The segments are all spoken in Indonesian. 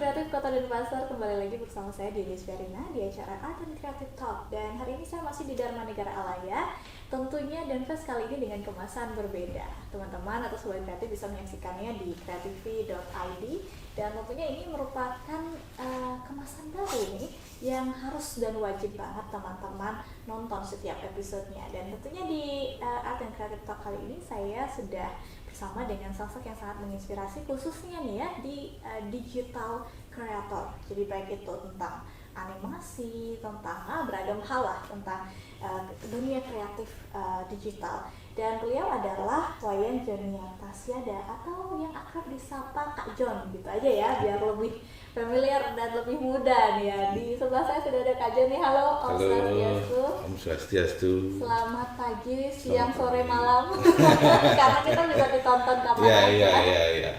Kreatif Kota Denpasar, kembali lagi bersama saya Dini Sverina di acara Art and Creative Talk. Dan hari ini saya masih di Dharma Negara Alaya. Tentunya Denfest kali ini dengan kemasan berbeda. Teman-teman atau sobat kreatif bisa menyaksikannya di creativity.id. Dan tentunya ini merupakan kemasan baru nih yang harus dan wajib banget teman-teman nonton setiap episodenya. Dan tentunya di Art and Creative Talk kali ini saya sudah bersama dengan sosok yang sangat menginspirasi, khususnya nih ya di digital creator. Jadi baik itu tentang animasi, tentang beragam hal lah tentang dunia kreatif digital. Dan beliau adalah Wayan Jonian Tasyada atau yang akrab disapa Kak Jon gitu aja ya, biar lebih familiar dan lebih mudah nih ya. Di sebelah saya sudah ada Kak Jon nih. Halo, Om Swastiastu. Om Swastiastu. Selamat pagi, siang, sore, malam. Karena kita bisa ditonton kapan aja. Iya.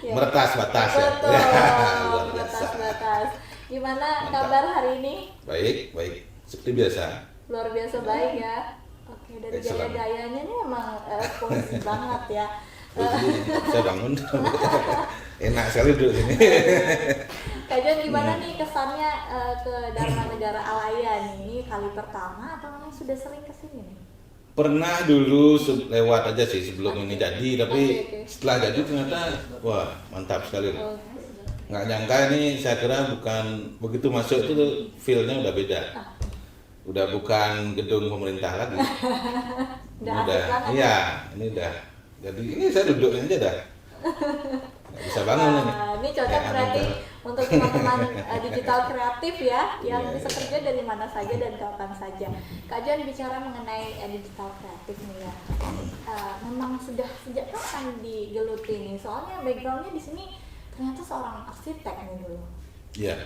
Meretas batas. Betul. Ya. Batas. Gimana Mantap. kabar hari ini? Baik. Seperti biasa. Luar biasa baik ya. Oke, dari Excellent. gaya-gayanya nih emang posisi banget ya. Saya bangun. Enak sekali duduk sini. Kak Jon, gimana nih kesannya ke Dharma Negara Alaya nih? Kali pertama atau memang sudah sering kesini nih? Pernah dulu lewat aja sih sebelum ini jadi, tapi Oke. setelah jadi ternyata wah mantap sekali. Oke. Nggak nyangka ini, saya kira bukan begitu masuk itu feel-nya udah beda. Udah bukan gedung pemerintah lagi. Udah asik banget. Iya, ini udah. Jadi ini saya duduk aja dah. Nggak bisa bangun ini. Ini cocok Ya, berarti nonton. untuk teman-teman digital kreatif ya, yang Iya. bisa kerja dari mana saja dan kapan saja. Kak Jon, bicara mengenai digital kreatif nih ya, memang sudah sejak kapan digeluti nih? Soalnya backgroundnya di sini ternyata seorang arsitek nih dulu. Iya.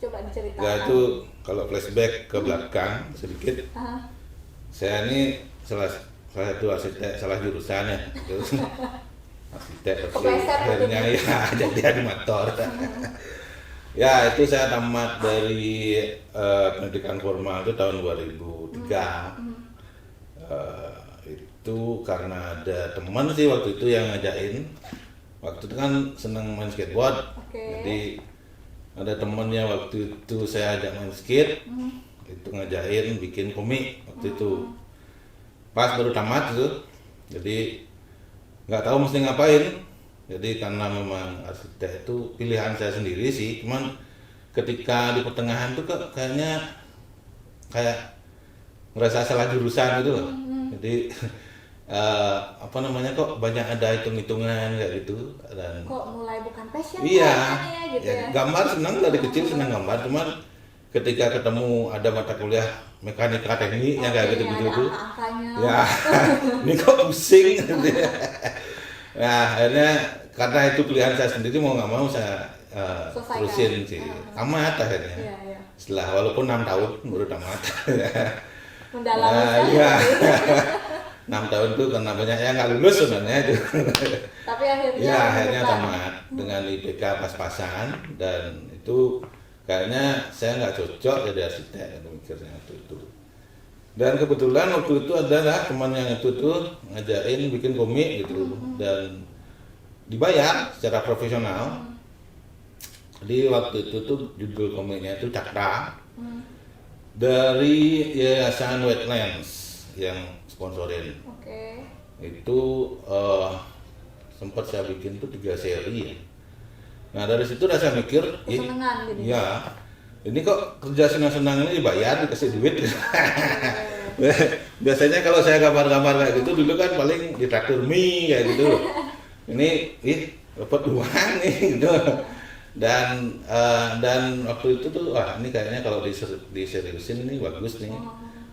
Coba diceritakan. Ya itu kalau flashback ke belakang sedikit, Ah, saya ini salah satu arsitek salah jurusan ya. Terus arsitek tapi Kepleset akhirnya gitu. ya jadi animator. Ya itu saya tamat dari pendidikan formal itu tahun 2003. Itu karena ada teman sih waktu itu yang ngajakin. Waktu itu kan senang main skateboard. Oke. Jadi ada temennya waktu itu saya ajak main skate, itu ngajain bikin komik waktu itu. Pas baru tamat itu, jadi nggak tahu mesti ngapain. Jadi karena memang arsitek itu pilihan saya sendiri sih, cuman ketika di pertengahan tuh kayaknya kayak ngerasa salah jurusan gitu loh. Jadi kok banyak ada hitung-hitungan kayak gitu dan kok mulai bukan passion iya, kayaknya gitu ya. gambar senang dari kecil senang gambar, cuman ketika ketemu ada mata kuliah mekanika teknik yang kayak gitu ada tuh, angka-angkanya. ya ini kok pusing. Nah akhirnya karena itu pilihan saya sendiri mau nggak mau saya Selesaikan. terusin sih, tamat akhirnya. Iya. Setelah walaupun 6 tahun baru tamat. Mendalami Nah, sekali. iya. 6 tahun tuh karena banyak yang nggak lulus sebenarnya itu. Tapi akhirnya Ya akhirnya menemukan. tamat dengan IPK pas-pasan dan itu kayaknya saya nggak cocok jadi arsitek mikirnya waktu itu. Dan kebetulan waktu itu adalah teman yang itu tuh ngajain bikin komik gitu dan dibayar secara profesional. Jadi waktu itu tuh judul komiknya itu Cakra dari Yayasan Wetlands yang sponsorin. Oke. Itu sempat saya bikin tuh 3 seri ya. Nah dari situ udah saya mikir, Kesenangan gitu. ya ini kok kerja senang-senang ini dibayar dikasih duit. Biasanya kalau saya gambar-gambar kayak gitu dulu kan paling ditraktir mie kayak gitu. Ini dapat uang nih gitu. Dan waktu itu tuh wah ini kayaknya kalau diseriusin ini bagus nih.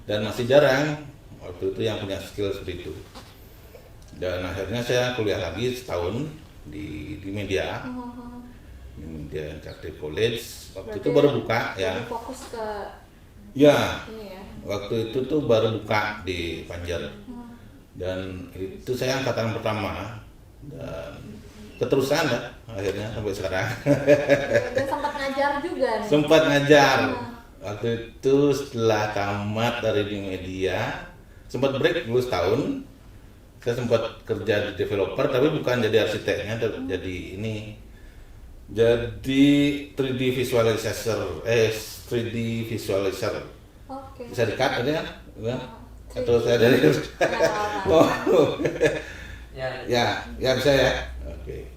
Dan masih jarang waktu itu yang punya skill seperti itu. Dan akhirnya saya kuliah lagi setahun di media, di media Creative College. Waktu itu baru buka ya. Jadi fokus ke Ya, ini ya. waktu itu tuh baru buka di Banjar. Dan itu saya angkatan pertama dan keterusan lah akhirnya sampai sekarang. Dan sempat ngajar juga nih. Sempat ngajar. Waktu itu setelah tamat dari di media, sempat break dulu setahun. Saya sempat kerja di developer tapi bukan jadi arsiteknya, jadi ini Jadi 3D visualizer, 3D visualizer. Oke. Bisa di-cut ada ya? Ya. Oh, Atau saya dari Nggak apa-apa. Oh. Ya, Ya bisa ya. Oke.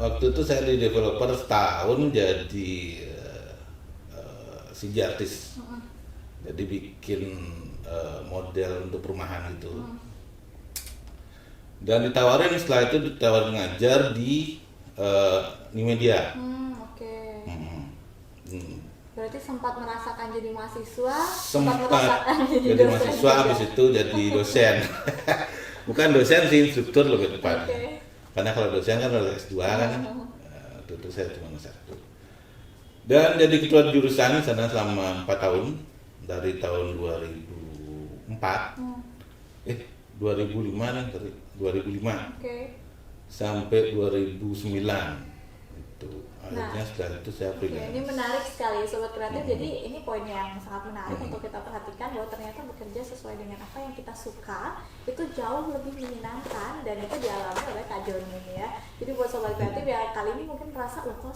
Waktu itu saya di developer setahun jadi CG artist. Mm-mm. Jadi bikin model untuk perumahan gitu. Dan setelah itu ditawarin ngajar di Nimedia. Oke. Hmm. Berarti sempat merasakan jadi mahasiswa, Sempat merasakan jadi dosen mahasiswa, juga. habis itu jadi dosen. Bukan dosen sih, instruktur lebih tepat. Oke. Karena kalau dosen kan harus S2 kan. Itu saya cuma S1. Dan jadi ketua jurusan sana selama 4 tahun. Dari tahun 2004. 2005 kan, 2005 Oke. sampai 2009 itu. Akhirnya Nah, setelah itu saya Oke, freelance. ini menarik sekali Sobat Kreatif. Jadi ini poin yang sangat menarik untuk kita perhatikan, bahwa ternyata bekerja sesuai dengan apa yang kita suka itu jauh lebih menyenangkan, dan itu dialami oleh Kak Joni ya. Jadi buat Sobat Kreatif ya, kali ini mungkin merasa loh kok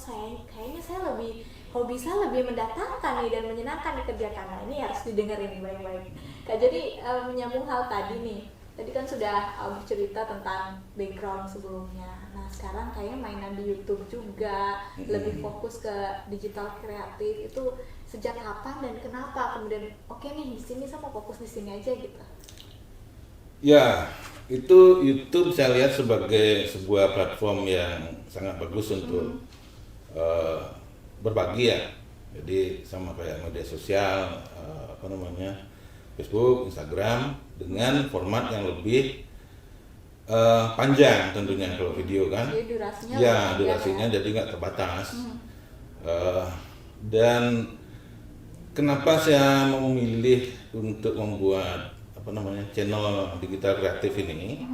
kayaknya saya lebih hobi saya lebih mendatangkan nih dan menyenangkan dikerjakan. Nah, ini harus didengerin baik-baik. Kak Joni menyambung hal tadi nih. Tadi kan sudah bercerita tentang background sebelumnya. Nah, sekarang kayaknya mainan di YouTube juga, lebih fokus ke digital kreatif. Itu sejak kapan dan kenapa? Kemudian oke nih di sini sama fokus di sini aja gitu. Ya, itu YouTube saya lihat sebagai sebuah platform yang sangat bagus untuk berbagi ya. Jadi sama kayak media sosial, Facebook, Instagram, dengan format yang lebih panjang tentunya kalau video kan. Jadi durasinya Ya, lebih panjang durasinya ya? jadi nggak terbatas. Dan kenapa saya memilih untuk membuat channel digital kreatif ini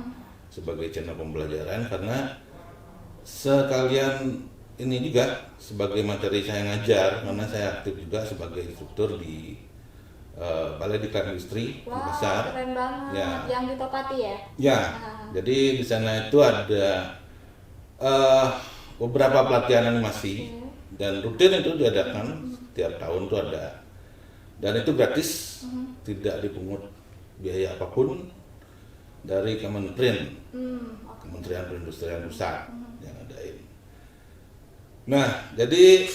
sebagai channel pembelajaran, karena sekalian ini juga sebagai materi saya ngajar, karena saya aktif juga sebagai instruktur di Balai Diklat Industri di Wah, Pasar. keren banget. Ya. Yang di Topati ya? Ya, jadi di sana itu ada beberapa pelatihan animasi dan rutin itu diadakan setiap tahun itu ada, dan itu gratis, tidak dipungut biaya apapun dari Kementerian Perindustrian Pusat yang adain. Nah, jadi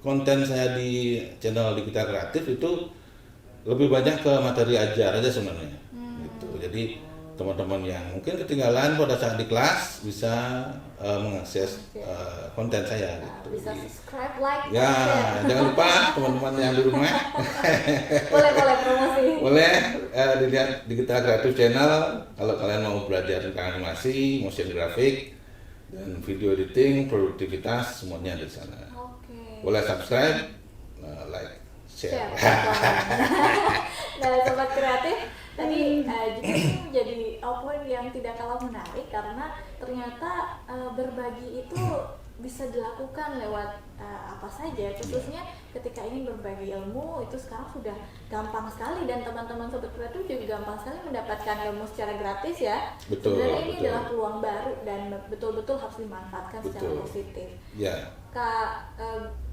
konten saya di channel Digital Kreatif itu lebih banyak ke materi ajar aja sebenarnya. Gitu. Jadi teman-teman yang mungkin ketinggalan pada saat di kelas bisa mengakses konten saya gitu. Bisa subscribe, like, Ya, share. jangan lupa teman-teman yang di rumah boleh promosi. boleh dilihat Digital Kreatif Channel kalau kalian mau belajar tentang animasi, motion graphic, dan video editing, produktivitas, semuanya di sana. Oke. Boleh subscribe, like, share. Nah, Sobat Kreatif, tadi juga ini menjadi poin yang tidak kalah menarik, karena ternyata berbagi itu bisa dilakukan lewat apa saja, khususnya ketika ingin berbagi ilmu itu sekarang sudah gampang sekali, dan teman-teman Sobat Kreatif juga gampang sekali mendapatkan ilmu secara gratis ya. Betul, Sebenarnya ini betul. adalah peluang baru dan betul-betul harus dimanfaatkan secara Betul. positif. Ya,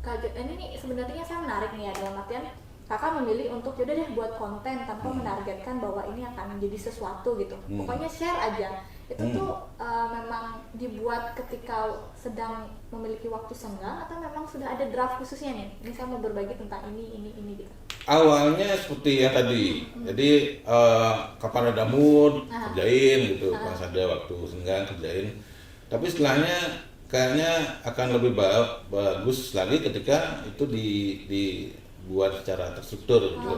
Ini nih sebenarnya saya menarik nih ya, dalam artian kakak memilih untuk yaudah deh buat konten tanpa menargetkan bahwa ini akan menjadi sesuatu gitu. Pokoknya share aja. Itu tuh memang dibuat ketika sedang memiliki waktu senggang, atau memang sudah ada draft khususnya nih? Ini saya mau berbagi tentang ini gitu. awalnya seperti yang tadi. Jadi kapan ada mood kerjain gitu, pas ada waktu senggang kerjain. Tapi setelahnya kayaknya akan lebih bagus lagi ketika itu dibuat secara terstruktur gitu.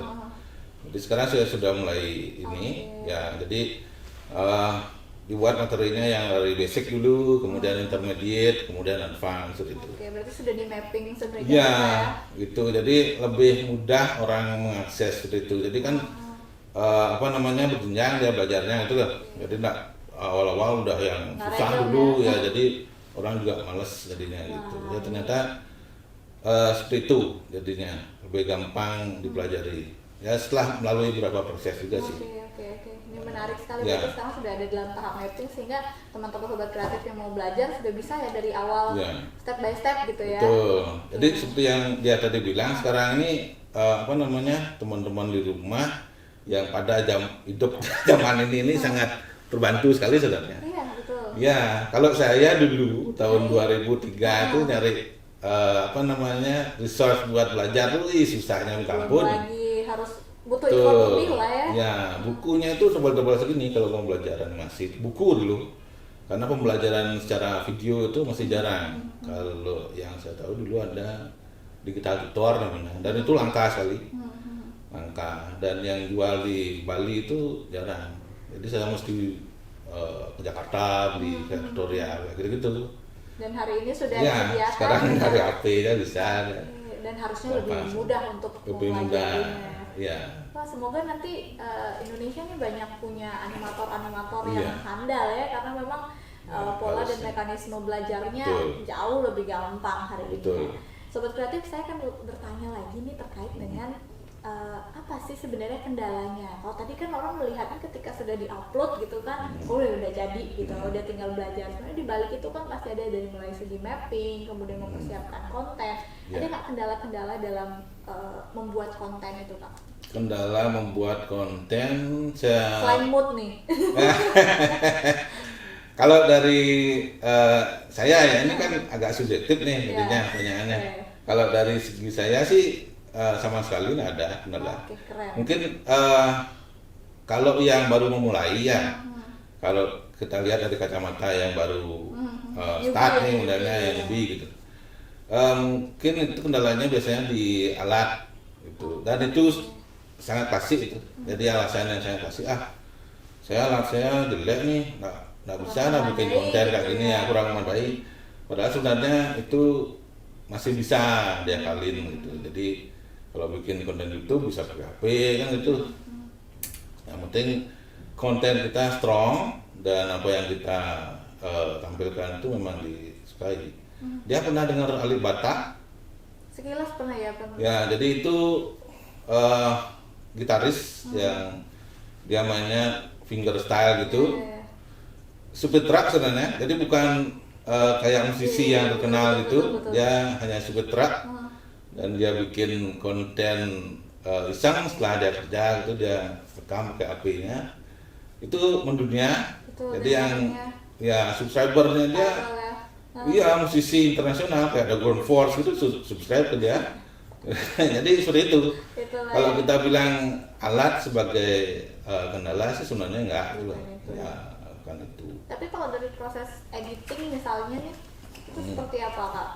Jadi sekarang saya sudah mulai ini ya, jadi dibuat materinya yang dari basic dulu, kemudian intermediate, kemudian advance gitu. Oke, berarti sudah di mapping sebenarnya Ya, ya. gitu. Jadi lebih mudah orang mengakses seperti itu. Jadi kan berjenjang dia belajarnya itu kan. Jadi enggak awal-awal udah yang Nggak susah random dulu ya. ya. Jadi orang juga males jadinya gitu. Ya ternyata seperti itu jadinya lebih gampang dipelajari. Ya setelah melalui beberapa proses juga sih. Oke. Ini menarik sekali. Ya. Berarti sekarang sudah ada dalam tahap mapping sehingga teman-teman sobat kreatif yang mau belajar sudah bisa ya dari awal Ya. step by step gitu ya. Betul. Jadi seperti yang dia tadi bilang, sekarang ini teman-teman di rumah yang pada hidup zaman ini sangat terbantu sekali sebenarnya. Iya, betul. Ya, kalau saya dulu tahun 2003 itu nyari resource buat belajar tuh susahnya minta Belum ampun. lagi harus butuh effort lebih lah ya. Ya, bukunya itu tebal-tebal segini kalau mau belajar animasi. Buku dulu. Karena pembelajaran secara video itu masih jarang. Kalau yang saya tahu dulu ada digital tutor namanya, dan itu langka sekali. Langka, dan yang jual di Bali itu jarang. Jadi saya mesti ke Jakarta beli tutorial kayak gitu-gitu. Dan hari ini sudah Ya, disediakan. sekarang dari HP ya bisa. Dan harusnya lebih Gampang. mudah untuk Lebih mudah. mempelajarinya. Ya. Wah, semoga nanti Indonesia nih banyak punya animator-animator Iya. yang handal ya, karena memang pola dan Harusnya. mekanisme belajarnya Betul. jauh lebih gampang hari ini. Betul. Sobat kreatif, saya akan bertanya lagi nih terkait dengan apa sih sebenarnya kendalanya? Kalau tadi kan orang melihatnya ketika sudah diupload gitu kan, oh udah jadi gitu, udah tinggal belajar. Sebenarnya di balik itu kan pasti ada dari mulai segi mapping, kemudian mempersiapkan konten. Ada Ya. nggak kendala-kendala dalam membuat konten itu, Kak? Kendala membuat konten saya Selain mood nih. kalau dari saya ya, ini kan agak subjektif nih Iya. jadinya pertanyaannya. Oke. Kalau dari segi saya sih sama sekali nggak ada kendala. Oke, keren. Mungkin kalau yang baru memulai ya, kalau kita lihat dari kacamata yang baru start nih modelnya yang lebih gitu, mungkin itu kendalanya biasanya di alat gitu, dan itu sangat klasik itu. Jadi alasan yang saya kasih, saya alat saya jelek nih, nggak bisa bikin konten kayak gini ya, kurang memadai. Padahal sebenarnya itu masih bisa diakalin gitu. Jadi kalau bikin konten YouTube bisa pakai HP kan gitu. Yang penting konten kita strong dan apa yang kita tampilkan itu memang disukai. Dia pernah dengar Alibata? Sekilas pernah ya, pernah. Ya, jadi itu gitaris yang dia mainnya fingerstyle gitu. Iya. Supir truk sebenarnya, jadi bukan kayak musisi yang terkenal gitu. Betul. Dia hanya supir truk dan dia bikin konten iseng setelah dia kerja itu, dia rekam ke HP-nya. Itu mendunia. Betul, Jadi yang dengarnya. subscribernya dia Viral ya. iya musisi internasional kayak The Ground Force gitu subscribe ke dia. Jadi seperti itu. Itulah Kalau ya. kita bilang alat sebagai kendala sih sebenarnya enggak gitu. Bukan itu. Ya, bukan itu. Tapi kalau dari proses editing misalnya nih, itu seperti apa, Kak?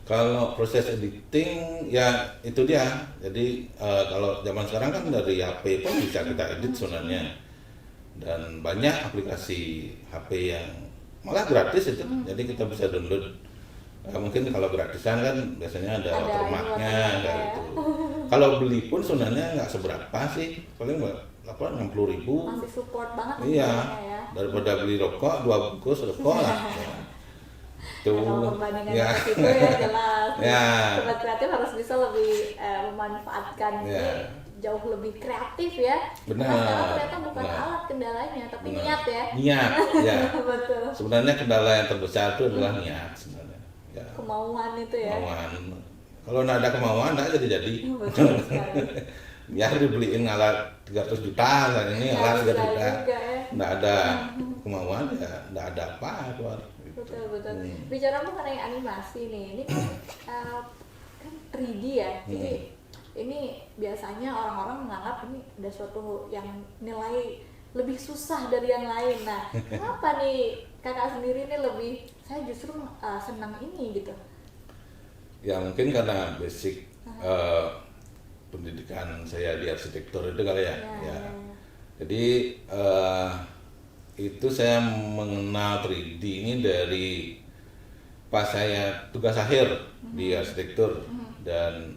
Kalau proses editing ya itu dia. Jadi kalau zaman sekarang kan dari HP pun bisa kita edit sebenarnya. Dan banyak aplikasi HP yang malah gratis itu. Jadi kita bisa download. Mungkin kalau gratisan kan biasanya ada Ada watermarknya watermark kayak ya. gitu. Kalau beli pun sebenarnya nggak seberapa sih. Paling 60.000. Masih support banget Iya, sebenarnya ya. daripada beli rokok 2 bungkus rokok lah. Tuh, Kalau perbandingan ya. ke situ ya jelas. Ya. Sobat kreatif harus bisa lebih memanfaatkan Ya. ini jauh lebih kreatif ya. Benar, Karena sekarang ternyata bukan benar. alat kendalanya, tapi Benar. niat ya. Niat, ya. Betul. Sebenarnya kendala yang terbesar itu adalah niat sebenarnya. Ya, Kemauan itu ya. kemauan. Kalau nggak ada kemauan, nggak jadi. Betul sekali. Biar dibeliin alat 300 juta, dan ini Nggak alat 3 bisa juta. juga ya. Nggak ada kemauan, ya nggak ada apa keluar. Betul betul. Hmm. Bicara mengenai animasi nih, ini kan kan 3D ya. Jadi ini biasanya orang-orang menganggap ini ada suatu yang nilai lebih susah dari yang lain. Nah, kenapa nih kakak sendiri ini lebih, saya justru senang ini gitu. Ya mungkin karena basic pendidikan saya di arsitektur itu kali ya. Ya. Jadi itu saya mengenal 3D ini dari pas saya tugas akhir di arsitektur, dan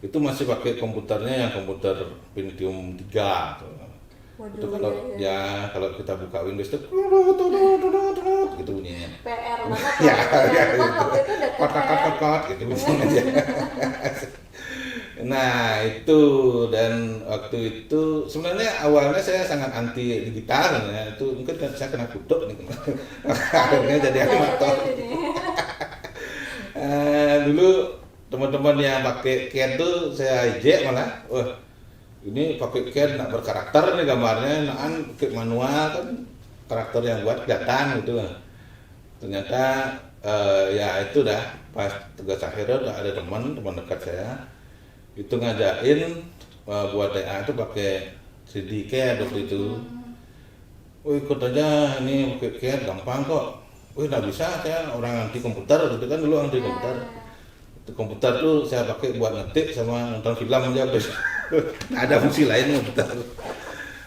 itu masih pakai komputernya yang komputer Pentium 3 tuh. Waduh, Itu kalau iya. kalau kita buka Windows itu gitu bunyinya. PR banget. Ya, loh. ya, Memang gitu. waktu itu udah Kot PR. gitu bunyinya aja. Nah itu, dan waktu itu sebenarnya awalnya saya sangat anti digital ya. Itu mungkin kan saya kena kutuk nih akhirnya jadi animator. Dulu teman-teman yang pakai CAD tuh saya ejek malah, wah ini pakai CAD nak berkarakter nih gambarnya, nah pakai manual kan karakter yang buat kelihatan gitu lah. Ternyata ya itu dah pas tugas akhirnya udah ada teman dekat saya itu ngajakin buat DA itu pakai 3D CAD waktu itu. Wih ikut aja, ini pakai CAD gampang kok. Wih nggak bisa, saya orang anti komputer gitu kan, dulu anti komputer. Itu komputer tuh saya pakai buat ngetik sama nonton film aja udah. Nggak ada fungsi lain komputer.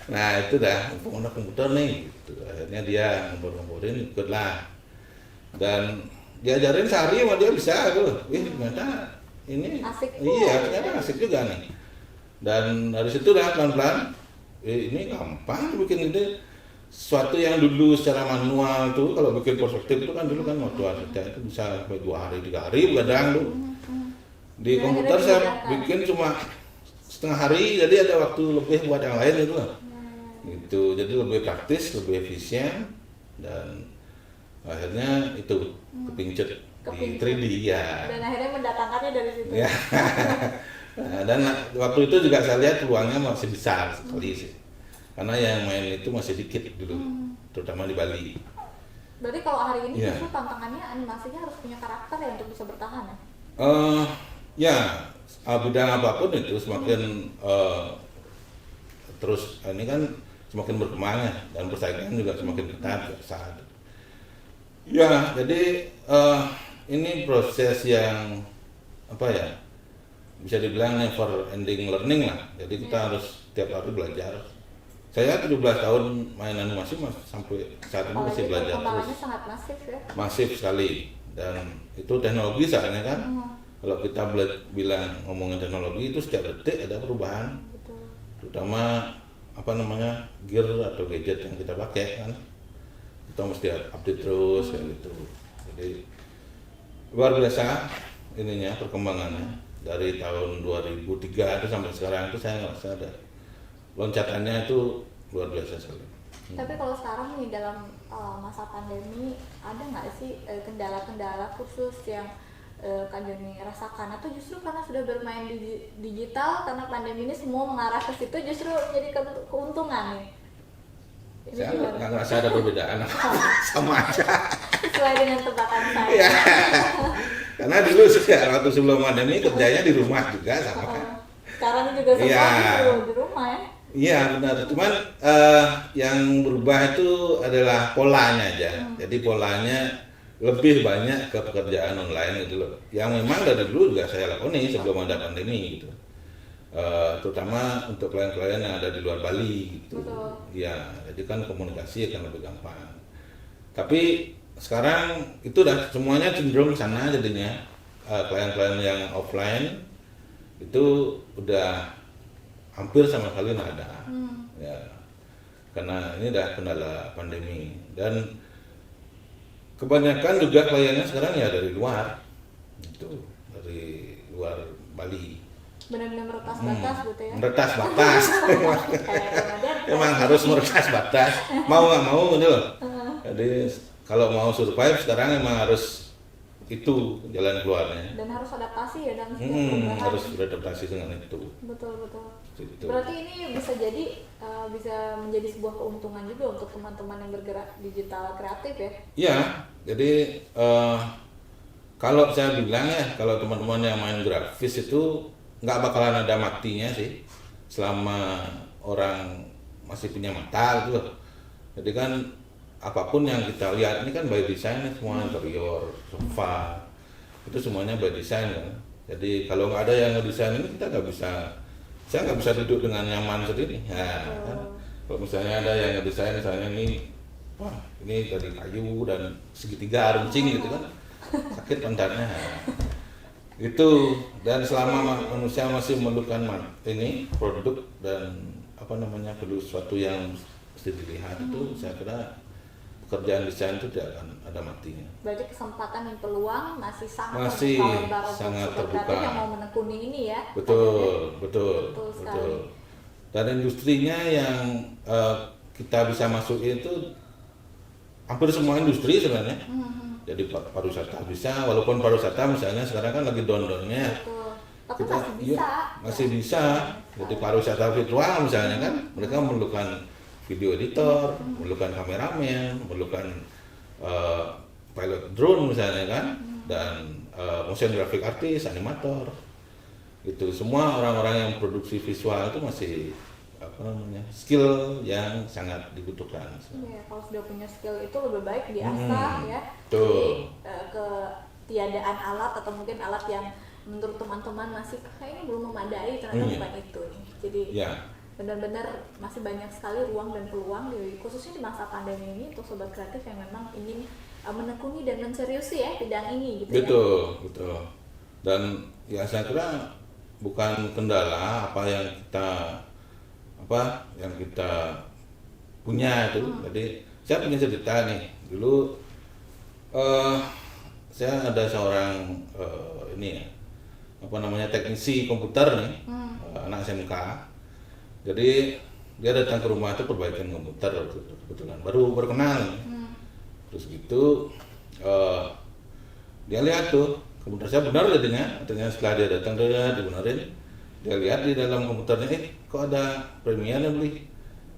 Nah itu dah pengguna komputer nih gitu. Akhirnya dia ngobrol-ngobrolin ikutlah, dan diajarin sehari sama dia bisa tuh. Wih ternyata ini asik, iya ternyata asik juga nih. Dan dari situ dah pelan-pelan ini gampang bikin ide. Sesuatu yang dulu secara manual tuh kalau bikin perspektif itu kan dulu kan waktu arsitek itu bisa sampai 2 hari 3 hari begadang tuh. Di komputer saya bikin cuma setengah hari, jadi ada waktu lebih buat yang lain itu lah. Gitu, jadi lebih praktis, lebih efisien, dan akhirnya itu kepincut di 3D ya. Dan akhirnya mendatangkannya dari situ. Ya. Nah, dan waktu itu juga saya lihat peluangnya masih besar sekali sih, karena yang main itu masih dikit dulu, terutama di Bali. Berarti kalau hari ini Ya. justru tantangannya animasinya harus punya karakter ya untuk bisa bertahan ya? Ya, bidang apapun itu semakin terus ini kan semakin berkembang ya, dan persaingan juga semakin ketat saat. Ya, jadi ini proses yang apa ya, bisa dibilang never ending learning lah. Jadi kita harus tiap hari belajar. Saya 17 tahun main animasi sampai saat ini masih belajar terus. Perkembangannya sangat masif ya. Masif sekali, dan itu teknologi soalnya kan. Kalau kita bilang ngomongin teknologi itu setiap detik ada perubahan. Betul. Terutama apa namanya gear atau gadget yang kita pakai kan. Kita mesti update terus kayak gitu. Jadi luar biasa ininya perkembangannya dari tahun 2003 itu sampai sekarang itu saya ngerasa ada loncatannya itu luar biasa sekali. Tapi kalau sekarang nih dalam masa pandemi ada nggak sih kendala-kendala khusus yang Kak Joni rasakan, atau justru karena sudah bermain di digital karena pandemi ini semua mengarah ke situ justru jadi keuntungan nih? Ini Saya gimana? nggak ngerasa ada perbedaan sama aja. Sesuai dengan tebakan saya. Ya. Karena dulu waktu sebelum pandemi kerjanya di rumah juga sama kan. Sekarang juga semua Iya. di rumah ya. Iya benar, cuman yang berubah itu adalah polanya aja. Jadi polanya lebih banyak ke pekerjaan online gitu loh. Yang memang dari dulu juga saya lakoni sebelum ada pandemi gitu. Terutama untuk klien-klien yang ada di luar Bali gitu. Betul. Ya, jadi kan komunikasi akan lebih gampang. Tapi sekarang itu udah semuanya cenderung ke sana jadinya. Klien-klien yang offline itu udah hampir sama sekali nggak ada. Ya, karena ini udah kendala pandemi, dan kebanyakan juga kliennya sekarang ya dari luar, itu dari luar Bali. Benar-benar meretas batas gitu ya. Meretas batas. Kayak Ramadan. Emang harus meretas batas. Mau nggak mau gitu loh. Jadi kalau mau survive sekarang emang harus itu jalan keluarnya. Dan harus adaptasi ya dalam setiap perubahan. Harus beradaptasi dengan itu. Betul. Gitu. Berarti ini bisa jadi bisa menjadi sebuah keuntungan juga untuk teman-teman yang bergerak digital kreatif ya. Iya, jadi kalau saya bilang ya, kalau teman-teman yang main grafis itu nggak bakalan ada matinya sih, selama orang masih punya mata gitu loh. Jadi kan apapun yang kita lihat ini kan by design semua, interior, sofa, itu semuanya by design kan. Jadi kalau nggak ada yang ngedesain ini kita nggak bisa, saya nggak bisa duduk dengan nyaman sendiri. Nah, kan? Kalau misalnya ada yang ngedesain misalnya ini, wah ini dari kayu dan segitiga runcing gitu kan, sakit pantatnya. Itu, dan selama manusia masih memerlukan ini produk dan apa namanya perlu sesuatu yang mesti dilihat, itu saya kira kerjaan desain itu tidak akan ada matinya. Berarti kesempatan dan peluang masih sangat Masih lebar untuk sangat sobat terbuka. kreatif yang mau menekuni ini ya. Betul sekali. Dan industrinya yang kita bisa masukin itu hampir semua industri sebenarnya. Jadi pariwisata bisa, walaupun pariwisata misalnya sekarang kan lagi down-downnya. Betul. Tapi Kita masih bisa. masih bisa. Jadi pariwisata virtual misalnya kan, mereka memerlukan video editor, memerlukan kameramen, memerlukan pilot drone misalnya kan, dan motion graphic artist, animator. Itu semua orang-orang yang produksi visual itu masih skill yang sangat dibutuhkan. Iya, kalau sudah punya skill itu lebih baik diasah ya. Betul. Jadi ketiadaan alat atau mungkin alat yang menurut teman-teman masih kayaknya belum memadai, ternyata bukan itu nih. Jadi benar-benar masih banyak sekali ruang dan peluang khususnya di masa pandemi ini untuk sobat kreatif yang memang ingin menekuni dan menseriusi ya bidang ini gitu. Betul. Dan ya saya kira bukan kendala apa yang kita punya itu. Jadi saya punya cerita nih. Dulu saya ada seorang teknisi komputer nih, anak SMK. Jadi dia datang ke rumah itu perbaikan komputer kebetulan baru kenal. Terus gitu dia lihat tuh komputer saya benar jadinya setelah dia datang dia dibenerin. Dia lihat di dalam komputernya, kok ada Premiere beli,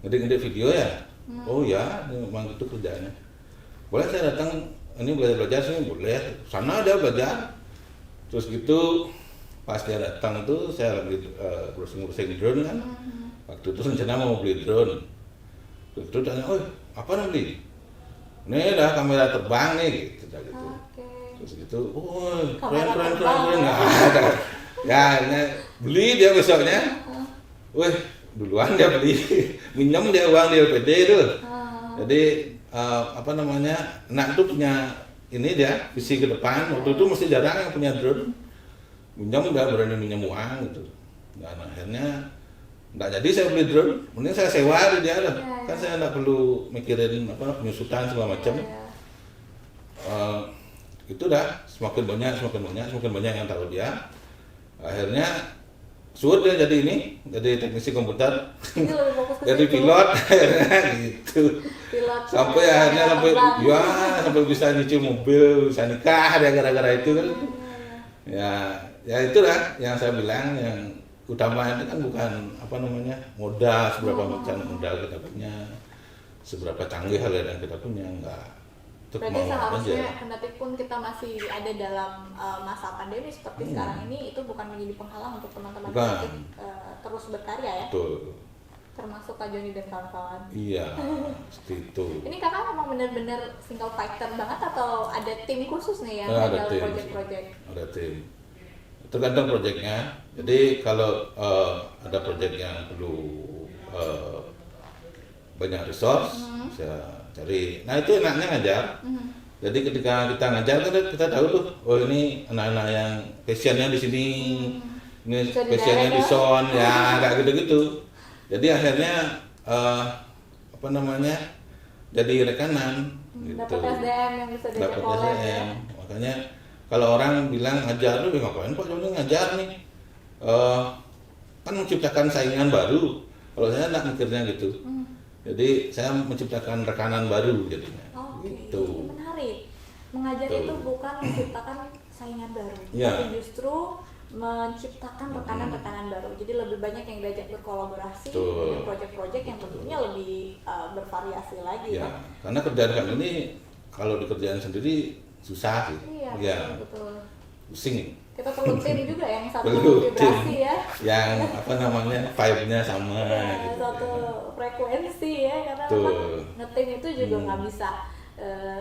ngedit video ya? Oh ya, memang itu kerjaannya. Boleh saya datang, ini belajar sini, boleh. Sana dia belajar. Terus gitu, pas dia datang tuh saya lagi browsing drone kan. Waktu itu rencana mau beli drone. Terus itu tanya, oh apa nih beli? Ini dah kamera terbang nih, gitu. Terus gitu, oh keren. Ya, beli dia besoknya. Wih, duluan dia beli. Minjem dia uang di LPD itu. Jadi anak itu punya ini dia visi ke depan. Waktu itu mesti jarang yang punya drone. Minjem dia berani minjem uang gitu. Dan akhirnya nggak jadi saya beli drone. Mending saya sewa di dia lah. Kan saya nggak perlu mikirin penyusutan segala macam. Itu dah semakin banyak yang tahu dia. Akhirnya dia jadi teknisi komputer, jadi pilot gitu. Sampai akhirnya sampai bisa nyicil mobil, bisa nikah dia gara-gara itu kan. Ya itulah yang saya bilang, yang utama itu kan bukan modal, seberapa macam modal kita punya, seberapa canggih hal yang kita punya, enggak. Berarti seharusnya kendati pun kita masih ada dalam masa pandemi seperti sekarang ini, itu bukan menjadi penghalang untuk teman-teman kreatif terus berkarya ya. Betul. Termasuk Kak Joni dan kawan-kawan. Iya, seperti itu. Ini kakak memang benar-benar single fighter banget atau ada tim khusus nih yang ada dalam project-project? Ada tim. Tergantung projectnya. Jadi kalau ada project yang perlu banyak resource, saya cari. Nah itu enaknya ngajar. Jadi ketika kita ngajar kan kita tahu tuh, oh ini anak-anak yang passionnya di sini, ini passionnya di sound, ya kayak gitu-gitu. Jadi akhirnya jadi rekanan. Dapat SDM yang bisa diajak collab ya. Makanya kalau orang bilang ngajar, lu ngapain Pak Joni ngajar nih? Kan menciptakan saingan baru. Kalau saya enggak mikirnya gitu. Jadi saya menciptakan rekanan baru jadinya. Gitu. Menarik. Mengajar itu bukan menciptakan saingan baru, tapi justru menciptakan rekanan-rekanan baru. Jadi lebih banyak yang diajak berkolaborasi dengan proyek-proyek yang tentunya lebih bervariasi lagi. Ya, karena kerjaan kami ini kalau dikerjain sendiri susah sih. Iya, betul. Pusing. Kita perlu tim juga yang satu vibrasi ya. Yang vibe-nya sama gitu. Satu frekuensi ya, karena memang ngetim itu juga nggak bisa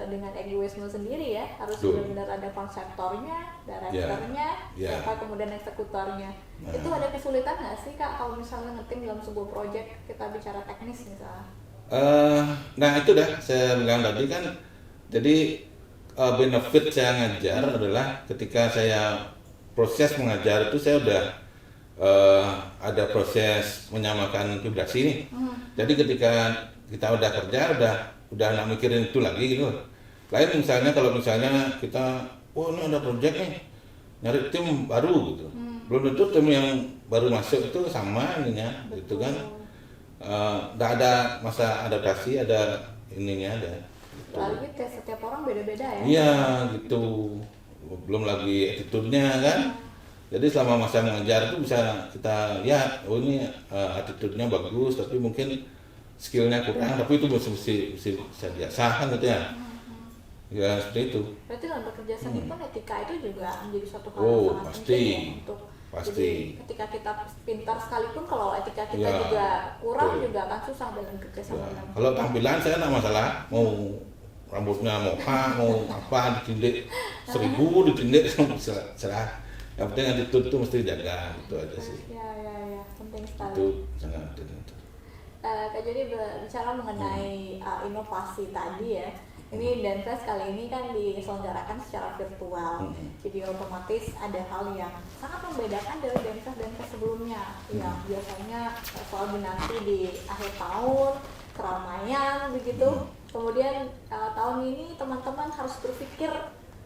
dengan egoisme sendiri ya, harus benar-benar ada konseptornya, direkturnya, siapa kemudian eksekutornya. Itu ada kesulitan nggak sih Kak kalau misalnya ngetim dalam sebuah proyek, kita bicara teknis misalnya? Nah itu dah saya bilang tadi kan, jadi benefit saya ngajar adalah ketika saya proses mengajar itu saya udah ada proses menyamakan vibrasi nih. Jadi ketika kita udah kerja, udah udah nggak mikirin itu lagi gitu. Lain misalnya kalau misalnya kita, oh ini ada project nih, nyari tim baru gitu. Belum tentu tim yang baru masuk itu sama ininya, gitu kan. Nggak ada masa adaptasi, ada ininya ada. Gitu. Apalagi setiap orang beda-beda ya. Iya gitu. Belum lagi attitude-nya kan. Jadi selama masa mengajar itu bisa kita lihat, oh ini attitude-nya bagus, tapi mungkin skill-nya kurang, tapi itu mesti bisa diasah kan gitu ya. Ya seperti itu. Berarti dalam bekerja seni pun etika itu juga menjadi suatu hal Oh, yang sangat pasti. penting ya untuk Pasti. Jadi ketika kita pintar sekalipun kalau etika kita Ya, juga kurang betul. juga akan susah dalam kerja sama Ya, dengan kalau tampilan saya nggak masalah, mau rambutnya moha, mau apa ditindik 1000 ditindik serah. Yang penting attitude itu mesti dijaga, itu aja sih. Ya, penting sekali. Itu sangat penting. Kak Joni bicara mengenai inovasi tadi ya. Ini Danfest kali ini kan diselenggarakan secara virtual. Jadi otomatis ada hal yang sangat membedakan dari Danfest sebelumnya. Yang biasanya koordinasi di akhir tahun, keramaian begitu. Kemudian tahun ini teman-teman harus berpikir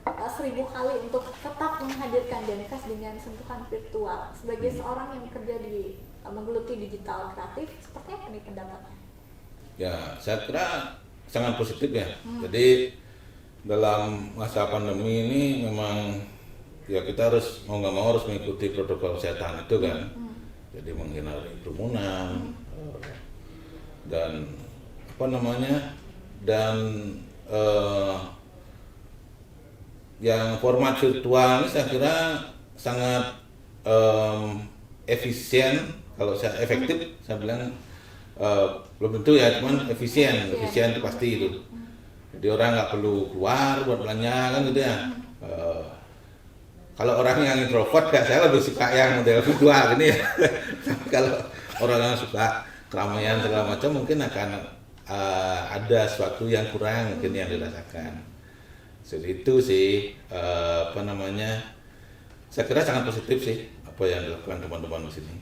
1000 kali untuk tetap menghadirkan Danfest dengan sentuhan virtual. Sebagai seorang yang bekerja di menggeluti digital kreatif, seperti apa nih pendapatnya? Ya, saya kira sangat positif ya. Jadi dalam masa pandemi ini memang ya kita harus mau nggak mau harus mengikuti protokol kesehatan itu kan. Jadi menghindari kerumunan dan apa namanya dan yang format virtual ini saya kira sangat efisien. Kalau saya efektif, saya bilang belum tentu ya, cuman efisien itu pasti itu. Jadi orang nggak perlu keluar buat belanja kan gitu ya. Kalau orang yang introvert kayak saya lebih suka yang model virtual gini ya. Kalau orang yang suka keramaian segala macam mungkin akan ada sesuatu yang kurang mungkin yang dirasakan. Jadi itu sih apa namanya, saya kira sangat positif sih apa yang dilakukan teman-teman di sini.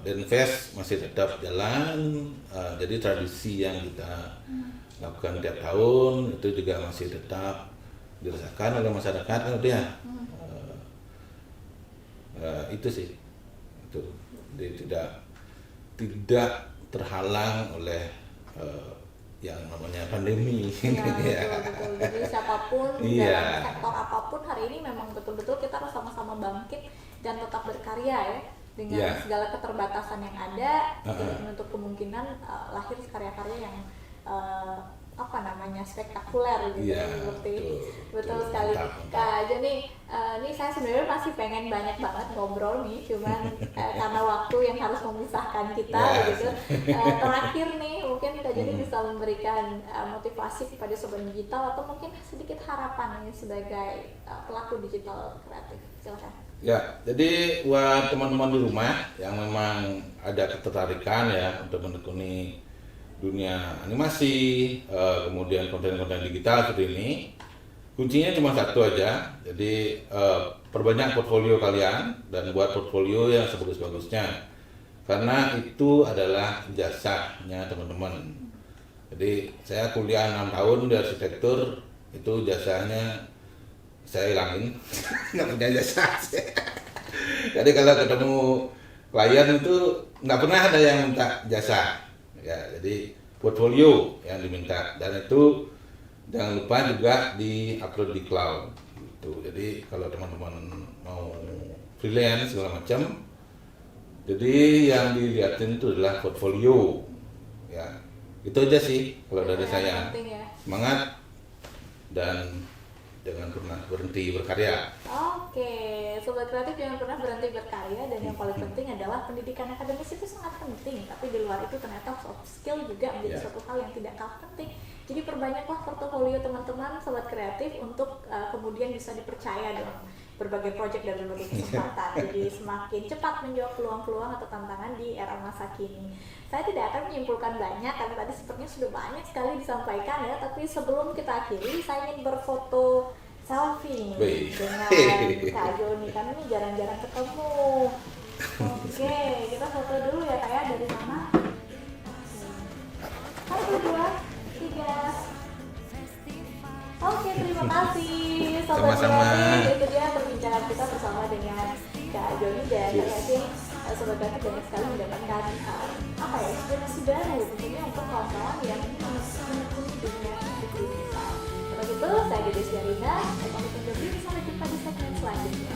Danfest masih tetap jalan, jadi tradisi yang kita lakukan tiap tahun itu juga masih tetap dirasakan oleh masyarakat kan ya. Itu sih, itu jadi tidak terhalang oleh yang namanya pandemi. Ya, betul. Jadi siapapun dalam sektor apapun hari ini memang betul-betul kita harus sama-sama bangkit dan tetap berkarya ya. Dengan segala keterbatasan yang ada, tidak menutup kemungkinan lahir karya-karya yang spektakuler gitu seperti betul sekali. Kak Joni, ini saya sebenarnya masih pengen banyak banget ngobrol nih, cuman karena waktu yang harus memisahkan kita gitu. Terakhir nih, mungkin Kak Joni bisa memberikan motivasi kepada sobat digital atau mungkin sedikit harapan nih sebagai pelaku digital kreatif. Silakan. Ya, jadi buat teman-teman di rumah yang memang ada ketertarikan ya untuk menekuni dunia animasi, kemudian konten-konten digital seperti ini, kuncinya cuma satu aja. Jadi perbanyak portfolio kalian dan buat portfolio yang sebagus-bagusnya, karena itu adalah jasanya teman-teman. Jadi saya kuliah 6 tahun di arsitektur, itu jasanya saya hilangin, nggak punya jasa. Jadi kalau ketemu klien itu nggak pernah ada yang minta jasa. Ya, jadi portfolio yang diminta, dan itu jangan lupa juga di-upload di cloud. Gitu. Jadi kalau teman-teman mau freelance segala macam, jadi yang dilihatin itu adalah portfolio. Ya, itu aja sih kalau dari saya. Semangat dan jangan pernah berhenti berkarya. Oke, sobat kreatif jangan pernah berhenti berkarya, dan yang paling penting adalah pendidikan akademis itu sangat penting, tapi di luar itu ternyata soft skill juga menjadi suatu hal yang tidak kalah penting. Jadi perbanyaklah portofolio teman-teman sobat kreatif untuk kemudian bisa dipercaya dalam berbagai proyek dan berbagai kesempatan. Jadi semakin cepat menjawab peluang-peluang atau tantangan di era masa kini. Saya tidak akan menyimpulkan banyak karena tadi sepertinya sudah banyak sekali disampaikan ya, tapi sebelum kita akhiri saya ingin berfoto selfie nih dengan Kak Joni, karena ini jarang-jarang ketemu. Oke, kita foto dulu ya Kak ya, dari mana? 1, 2, 3. terima kasih Sobat Sama-sama. Kreatif. Itu dia perbincangan kita bersama dengan Kak Joni dan Yes. Kak Yasin. Sobat Kreatif banyak sekali mendapatkan apa ya, inspirasi baru tentunya untuk kawan-kawan yang menekuni dunia digital. Kalau gitu, saya Dede Syarina, saya pamit undur diri, sampai jumpa di segmen selanjutnya.